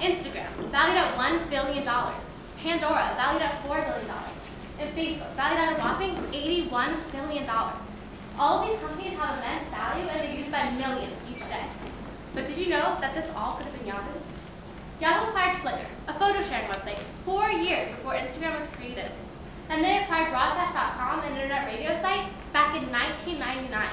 Instagram, valued at $1 billion. Pandora, valued at $4 billion. And Facebook, valued at a whopping $81 billion. All of these companies have immense value and are used by millions each day. But did you know that this all could have been Yahoo's? Yahoo acquired Flickr, a photo sharing website, 4 years before Instagram was created. And they acquired Broadcast.com, an internet radio site, back in 1999.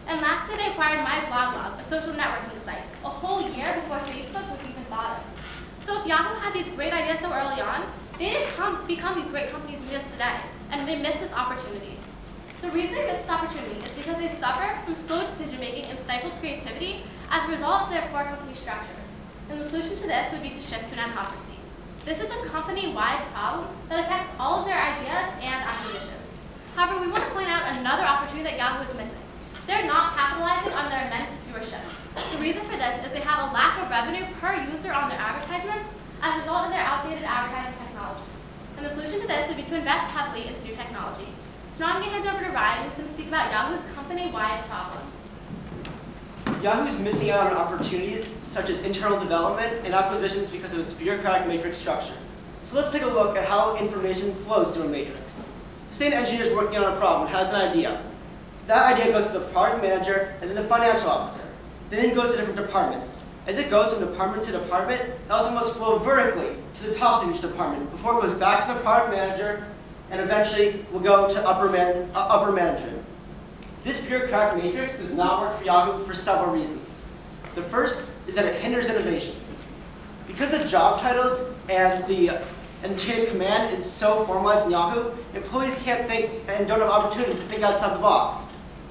And lastly, they acquired MyBlogLog, a social networking site, a whole year before Facebook was even thought of. So if Yahoo had these great ideas so early on, they didn't become these great companies we exist today, and they missed this opportunity. The reason they missed this opportunity is because they suffer from slow decision-making and stifled creativity as a result of their poor company structure. And the solution to this would be to shift to an adhocracy. This is a company-wide problem that affects all of their ideas and acquisitions. However, we want to point out another opportunity that Yahoo is missing. They're not capitalizing on their immense viewership. The reason for this is they have a lack of revenue per user on their advertisements as a result of their outdated advertising technology. And the solution to this would be to invest heavily into new technology. So now I'm going to hand it over to Ryan, who's going to speak about Yahoo's company-wide problem. Yahoo's missing out on opportunities such as internal development and acquisitions because of its bureaucratic matrix structure. So let's take a look at how information flows through a matrix. Say an engineer is working on a problem and has an idea. That idea goes to the product manager and then the financial officer. Then it goes to different departments. As it goes from department to department, it also must flow vertically to the tops of each department before it goes back to the product manager and eventually will go to upper management. This bureaucratic matrix does not work for Yahoo for several reasons. The first is that it hinders innovation. Because the job titles and the chain of command is so formalized in Yahoo, employees can't think and don't have opportunities to think outside the box.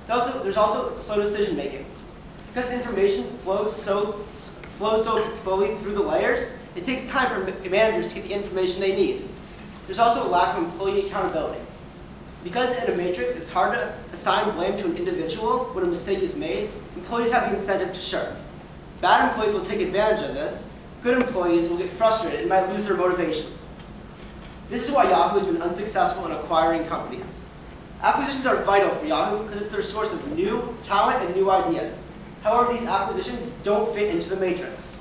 There's also slow decision making. Because information flows so slowly through the layers, it takes time for managers to get the information they need. There's also a lack of employee accountability. Because in a matrix, it's hard to assign blame to an individual when a mistake is made, employees have the incentive to shirk. Bad employees will take advantage of this. Good employees will get frustrated and might lose their motivation. This is why Yahoo has been unsuccessful in acquiring companies. Acquisitions are vital for Yahoo because it's their source of new talent and new ideas. However, these acquisitions don't fit into the matrix.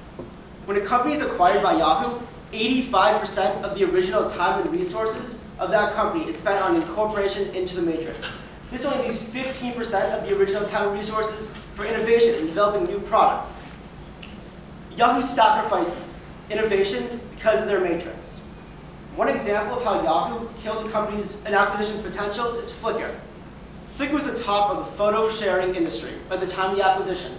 When a company is acquired by Yahoo, 85% of the original time and resources of that company is spent on incorporation into the matrix. This only leaves 15% of the original time and resources for innovation and developing new products. Yahoo sacrifices innovation because of their matrix. One example of how Yahoo killed the company's and acquisition's potential is Flickr. Flickr was the top of the photo sharing industry by the time of the acquisition.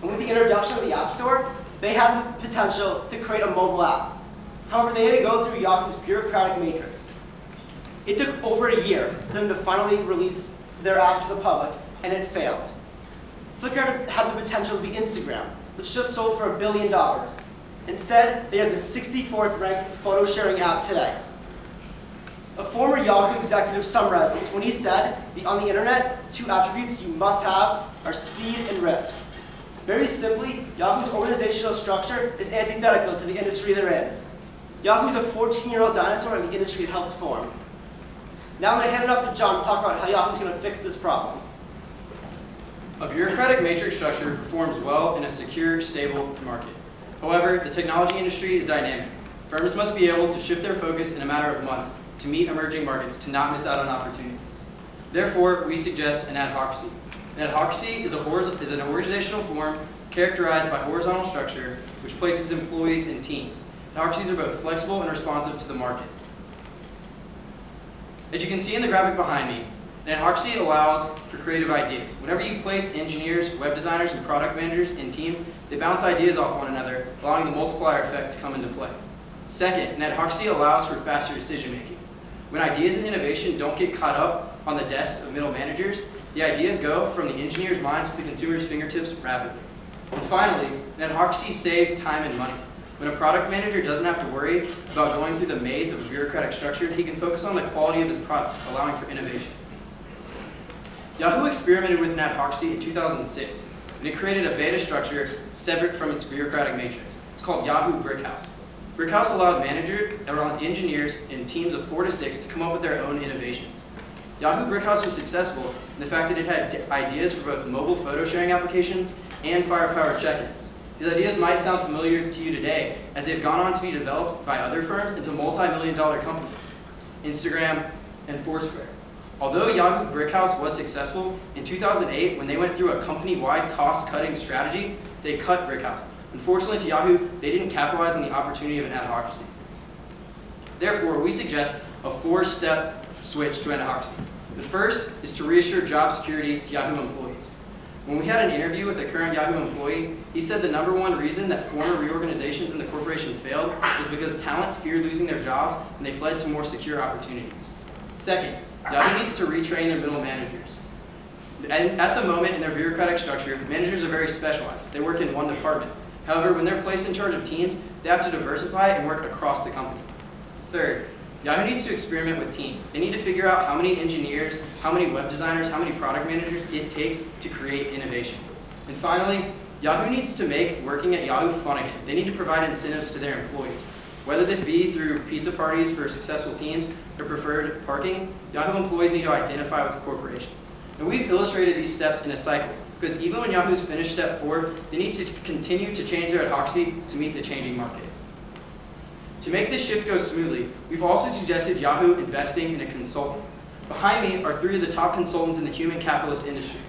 And with the introduction of the App Store, they had the potential to create a mobile app. However, they had to go through Yahoo's bureaucratic matrix. It took over a year for them to finally release their app to the public, and it failed. Flickr had the potential to be Instagram, which just sold for $1 billion. Instead, they are the 64th ranked photo sharing app today. A former Yahoo executive summarized this when he said, on the internet, 2 attributes you must have are speed and risk. Very simply, Yahoo's organizational structure is antithetical to the industry they're in. Yahoo's a 14-year-old dinosaur and the industry it helped form. Now I'm going to hand it off to John to talk about how Yahoo's going to fix this problem. A bureaucratic matrix structure performs well in a secure, stable market. However, the technology industry is dynamic. Firms must be able to shift their focus in a matter of months to meet emerging markets to not miss out on opportunities. Therefore, we suggest an adhocracy. An adhocracy is an organizational form characterized by horizontal structure which places employees in teams. Adhocracies are both flexible and responsive to the market. As you can see in the graphic behind me, an adhocracy allows for creative ideas. Whenever you place engineers, web designers, and product managers in teams, they bounce ideas off one another, allowing the multiplier effect to come into play. Second, an adhocracy allows for faster decision making. When ideas and innovation don't get caught up on the desks of middle managers, the ideas go from the engineer's minds to the consumer's fingertips rapidly. And finally, an adhocracy saves time and money. When a product manager doesn't have to worry about going through the maze of a bureaucratic structure, he can focus on the quality of his products, allowing for innovation. Yahoo experimented with an adhocracy in 2006, and it created a beta structure separate from its bureaucratic matrix. It's called Yahoo Brickhouse. Brickhouse allowed engineers in teams of 4 to 6 to come up with their own innovations. Yahoo Brickhouse was successful in the fact that it had ideas for both mobile photo sharing applications and firepower check-ins. These ideas might sound familiar to you today, as they've gone on to be developed by other firms into multi-million-dollar companies, Instagram and Foursquare. Although Yahoo Brickhouse was successful, in 2008, when they went through a company-wide cost-cutting strategy, they cut Brickhouse. Unfortunately to Yahoo, they didn't capitalize on the opportunity of an adhocracy. Therefore, we suggest a 4-step switch to adhocracy. The first is to reassure job security to Yahoo employees. When we had an interview with a current Yahoo employee, he said the #1 reason that former reorganizations in the corporation failed was because talent feared losing their jobs and they fled to more secure opportunities. Second, Yahoo needs to retrain their middle managers. And at the moment in their bureaucratic structure, managers are very specialized. They work in one department. However, when they're placed in charge of teams, they have to diversify and work across the company. Third, Yahoo needs to experiment with teams. They need to figure out how many engineers, how many web designers, how many product managers it takes to create innovation. And finally, Yahoo needs to make working at Yahoo fun again. They need to provide incentives to their employees. Whether this be through pizza parties for successful teams or preferred parking, Yahoo employees need to identify with the corporation. And we've illustrated these steps in a cycle, because even when Yahoo's finished step 4, they need to continue to change their adhocracy to meet the changing market. To make this shift go smoothly, we've also suggested Yahoo investing in a consultant. Behind me are 3 of the top consultants in the human capitalist industry.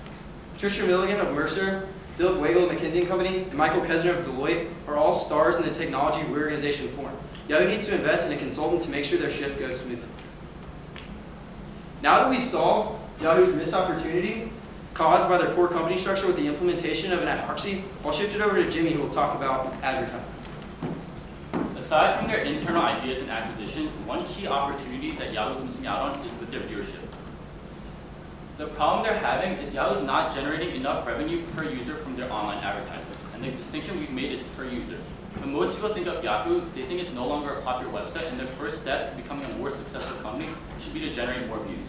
Patricia Milligan of Meltzer, Dilip Weigel of McKinsey & Company, and Michael Kesner of Deloitte are all stars in the technology reorganization form. Yahoo needs to invest in a consultant to make sure their shift goes smoothly. Now that we've solved Yahoo's missed opportunity caused by their poor company structure with the implementation of an adhocracy, I'll shift it over to Jimmy, who will talk about advertising. Aside from their internal ideas and acquisitions, one key opportunity that Yahoo's missing out on is with their viewership. The problem they're having is Yahoo's not generating enough revenue per user from their online advertisements, and the distinction we've made is per user. When most people think of Yahoo, they think it's no longer a popular website, and their first step to becoming a more successful company should be to generate more views.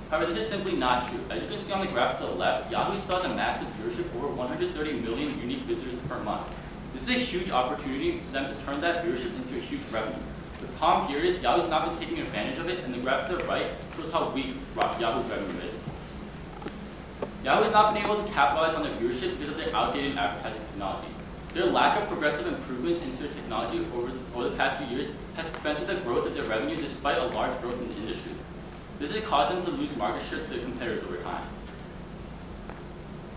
However, this is simply not true. As you can see on the graph to the left, Yahoo still has a massive viewership, over 130 million unique visitors per month. This is a huge opportunity for them to turn that viewership into a huge revenue. The problem here is Yahoo's not been taking advantage of it, and the graph to the right shows how weak Yahoo's revenue is. Yahoo has not been able to capitalize on their viewership because of their outdated advertising technology. Their lack of progressive improvements into their technology over the past few years has prevented the growth of their revenue despite a large growth in the industry. This has caused them to lose market share to their competitors over time.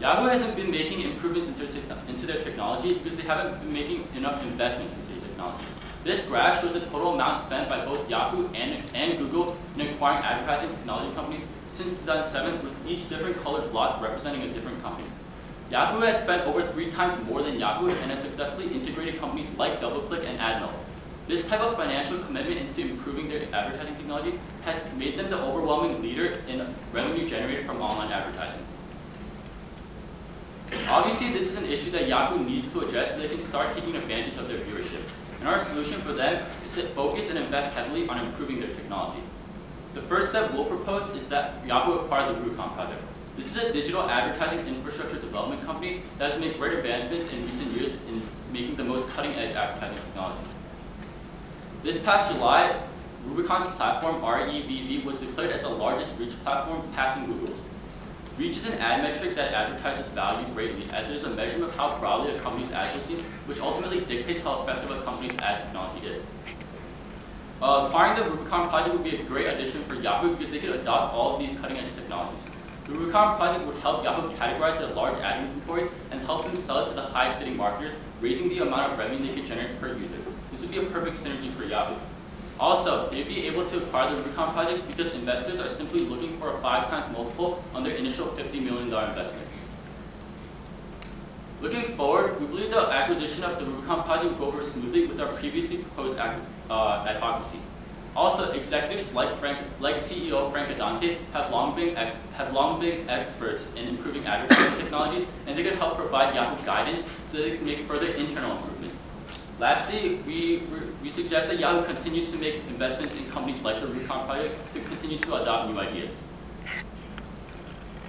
Yahoo hasn't been making improvements into their technology because they haven't been making enough investments into their technology. This graph shows the total amount spent by both Yahoo and Google in acquiring advertising technology companies since 2007, with each different colored block representing a different company. Yahoo has spent over 3 times more than Yahoo and has successfully integrated companies like DoubleClick and AdMill. This type of financial commitment into improving their advertising technology has made them the overwhelming leader in revenue generated from online advertisements. Obviously, this is an issue that Yahoo needs to address so they can start taking advantage of their viewership. And our solution for them is to focus and invest heavily on improving their technology. The first step we'll propose is that Yahoo acquire the Rubicon project. This is a digital advertising infrastructure development company that has made great advancements in recent years in making the most cutting-edge advertising technology. This past July, Rubicon's platform, REVV, was declared as the largest reach platform, passing Google's. Reach is an ad metric that advertisers value greatly, as it is a measurement of how broadly a company's ads are seen, which ultimately dictates how effective a company's ad technology is. Acquiring the Rubicon project would be a great addition for Yahoo because they could adopt all of these cutting-edge technologies. The Rubicon project would help Yahoo categorize their large ad inventory and help them sell it to the highest bidding marketers, raising the amount of revenue they could generate per user. This would be a perfect synergy for Yahoo. Also, they'd be able to acquire the Rubicon project because investors are simply looking for a 5 times multiple on their initial $50 million investment. Looking forward, we believe the acquisition of the Rubicon project will go over smoothly with our previously proposed advocacy. Also, executives like CEO Frank Adante have long been experts in improving advertising technology, and they can help provide Yahoo guidance so that they can make further internal improvements. Lastly, we suggest that Yahoo continue to make investments in companies like the Rubicon project to continue to adopt new ideas.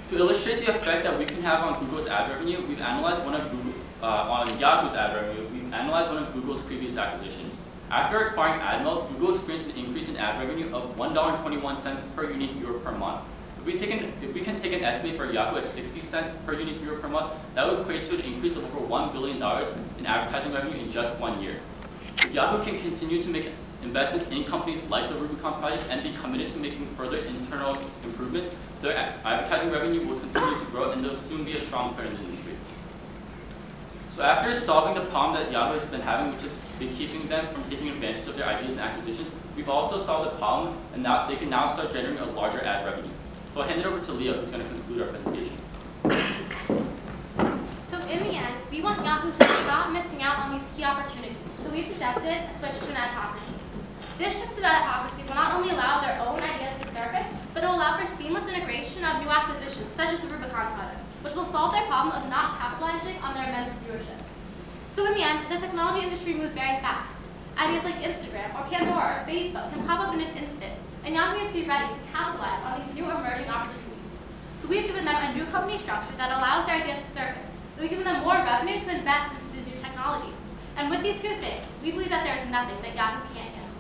To illustrate the effect that we can have on Google's ad revenue, we've analyzed on Yahoo's ad revenue, we've analyzed one of Google's previous acquisitions. After acquiring AdMill, Google experienced an increase in ad revenue of $1.21 per unique viewer per month. If we can take an estimate for Yahoo at 60 cents per unique viewer per month, that would equate to an increase of over $1 billion in advertising revenue in just 1 year. If Yahoo can continue to make investments in companies like the Rubicon Project and be committed to making further internal improvements, their advertising revenue will continue to grow and they'll soon be a strong player in the industry. So after solving the problem that Yahoo has been having, which has been keeping them from taking advantage of their ideas and acquisitions, we've also solved the problem, and now they can now start generating a larger ad revenue. So I'll hand it over to Leah, who's going to conclude our presentation. So in the end, we want Yahoo to stop missing out on these key opportunities. So we've suggested a switch to an adhocracy. This shift to the adhocracy will not only allow their own ideas to surface, but it will allow for seamless integration of new acquisitions, such as the Rubicon Project, which will solve their problem of not capitalizing on their immense viewership. So in the end, the technology industry moves very fast. Ideas like Instagram or Pandora or Facebook can pop up in an instant, and Yahoo has to be ready to capitalize on these new emerging opportunities. So we've given them a new company structure that allows their ideas to surface, and we've given them more revenue to invest into these new technologies. And with these two things, we believe that there is nothing that Yahoo can't handle.